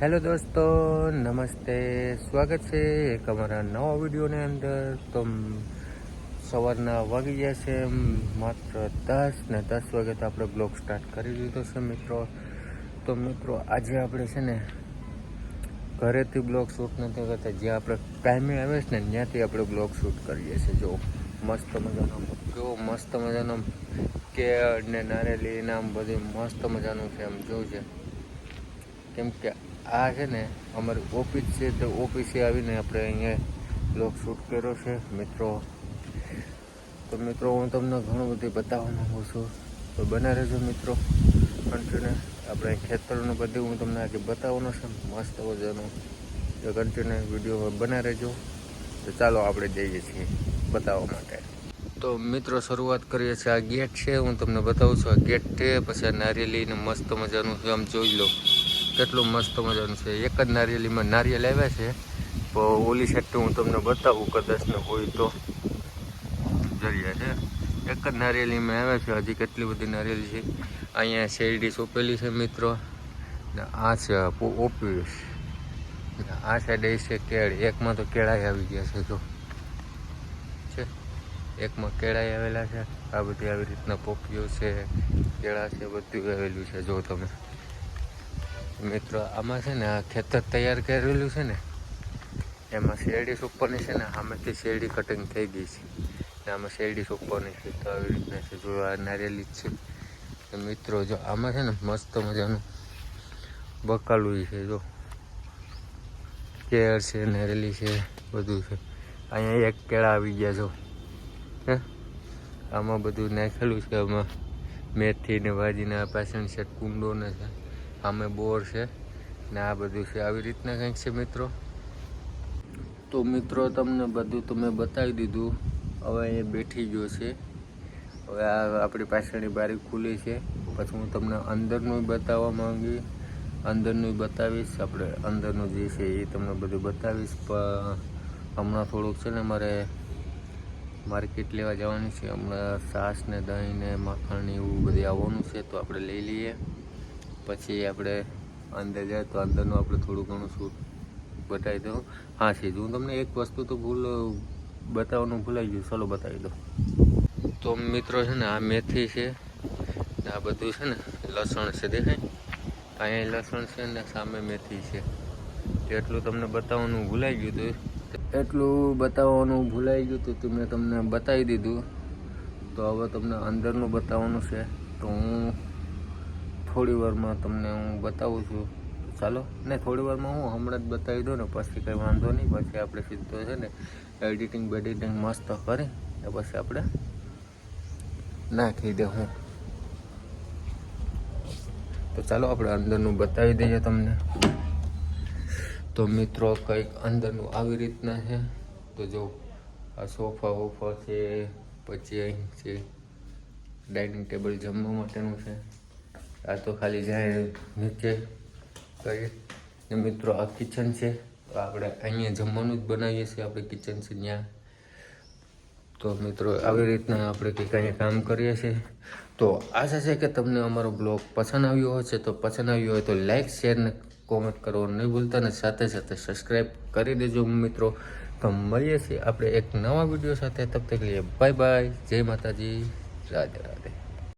Hello દોસ્તો, નમસ્તે. સ્વાગત છે એક અમારા નવા વિડીયોની અંદર. તો સવારના વાગી ગયા છે માત્ર 10 ને 10 વાગે તો આપણે બ્લોગ સ્ટાર્ટ કરી દીધો છે મિત્રો. તો મિત્રો આજે આપણે છે ને ઘરેથી બ્લોગ શૂટ નથી કરતા, જ્યાં આપણે ટાઈમે આવે છે ને ત્યાંથી આપણે બ્લોગ શૂટ કરીએ છીએ. જો મસ્ત મજાનો કેવો મસ્ત મજાનો કેળ ને નારેલી નામ બધું મસ્ત મજાનું છે એમ જોવું છે. કેમ કે આ છે ને અમારી ઓફિસ છે, તો ઓફિસે આવીને આપણે અહીંયા બ્લોગ શૂટ કર્યો છે મિત્રો. તો મિત્રો હું તમને ઘણું બધું બતાવવા માગું છું, તો બના રહેજો મિત્રો. કન્ટિન્યુ આપણે ખેતરનું બધું હું તમને આજે બતાવવાનું છે મસ્ત મજાનું. તો કન્ટિન્યુ વિડીયો બના રહેજો. તો ચાલો આપણે જઈએ છીએ બતાવવા માટે. તો મિત્રો શરૂઆત કરીએ છીએ. આ ગેટ છે, હું તમને બતાવું છું. આ ગેટ છે, પછી આ નારિયેલીને મસ્ત મજાનું છે, આમ જોઈ લો કેટલું મસ્ત મજાનું છે. એક જ નારિયેલીમાં નારિયેલ આવ્યા છે, તો ઓલી સાઈડ હું તમને બતાવું કદાચ ને હોય તો. જરિયા છે, એક જ નારિયેલીમાં આવ્યા છે. હજી કેટલી બધી નારિયેલી છે. અહીંયા શેરડી સોંપેલી છે મિત્રો, ને આ છે ઓફિસ. આ સાઈડ એ છે કેળ. એકમાં તો કેળાઈ આવી ગયા છે, જો છે એકમાં કેળાઈ આવેલા છે. આ બધી આવી રીતના પોપીઓ છે, કેળા છે, બધું આવેલું છે. જો તમે મિત્રો આમાં છે ને આ ખેતર તૈયાર કરેલું છે ને, એમાં શેરડી સોંપવાની છે ને, આમાંથી શેરડી કટિંગ થઈ ગઈ છે ને આમાં શેરડી સોંપવાની છે. તો આવી રીતના છે. જો આ નારિયેલી જ છે મિત્રો. જો આમાં છે ને મસ્ત મજાનું બકાલું છે. જો કેળ છે, નારિયેલી છે, બધું છે. અહીંયા એક કેળા આવી ગયા. જો હે આમાં બધું નાખેલું છે. આમાં મેથી ને ભાજીના પાછળ છે કુંડો ને છે, આમે બોર છે ને આ બધું છે. આવી રીતના કંઈક છે મિત્રો. તો મિત્રો તમને બધું તો મેં બતાવી દીધું. હવે અહીંયા બેઠી ગયો છે. હવે આ આપણી પાછળની બારી ખુલી છે. પછી હું તમને અંદરનું બતાવવા માંગી, અંદરનું બતાવીશ. આપણે અંદરનું જે છે એ તમને બધું બતાવીશ. પણ હમણાં થોડુંક છે ને મારે માર્કેટ લેવા જવાની છે. હમણાં છાશ ને દહીં ને માખણ ને એવું બધું આવવાનું છે, તો આપણે લઈ લઈએ. પછી આપણે અંદર જાય તો અંદરનું આપણે થોડું ઘણું શૂટ બતાવી દઉં. હા છે, હું તમને એક વસ્તુ તો બતાવવાનું ભૂલાઈ ગયું, ચાલો બતાવી દઉં. તો મિત્રો છે ને આ મેથી છે ને આ બધું છે ને લસણ છે, દેખાય અહીંયા લસણ છે ને સામે મેથી છે. એટલું તમને બતાવવાનું ભૂલાઈ ગયું હતું. એટલું બતાવવાનું ભૂલાઈ ગયું હતું તો મેં તમને બતાવી દીધું. તો હવે તમને અંદરનું બતાવવાનું છે, તો હું થોડી વારમાં તમને હું બતાવું છું. ચાલો ને થોડી વારમાં હું હમણાં જ બતાવી દઉં ને, પછી કંઈ વાંધો નહીં. પછી આપણે સીધો છે ને એડિટિંગ બેડિટિંગ મસ્ત કરી ને પછી આપણે નાખી દે હું. તો ચાલો આપણે અંદરનું બતાવી દઈએ તમને. તો મિત્રો કંઈક અંદરનું આવી રીતના છે. તો જો આ સોફા વોફા છે, પછી અહીં છે ડાઇનિંગ ટેબલ જમવા માટેનું છે. આ તો ખાલી જાય નીચે કરીએ ને મિત્રો. આ કિચન છે, તો આપણે અહીંયા જમવાનું જ બનાવીએ છીએ. આપણે કિચન છે ત્યાં. તો મિત્રો આવી રીતના આપણે કંઈક અહીંયા કામ કરીએ છીએ. તો આશા છે કે તમને અમારો બ્લોગ પસંદ આવ્યો હશે. તો પસંદ આવ્યો હોય તો લાઈક શેર ને કોમેન્ટ કરવાનું નહીં ભૂલતા, ને સાથે સાથે સબસ્ક્રાઈબ કરી દેજો મિત્રો. તો મળીએ છીએ આપણે એક નવા વિડીયો સાથે. તબ તક લીએ બાય બાય. જય માતાજી, રાધે રાધે.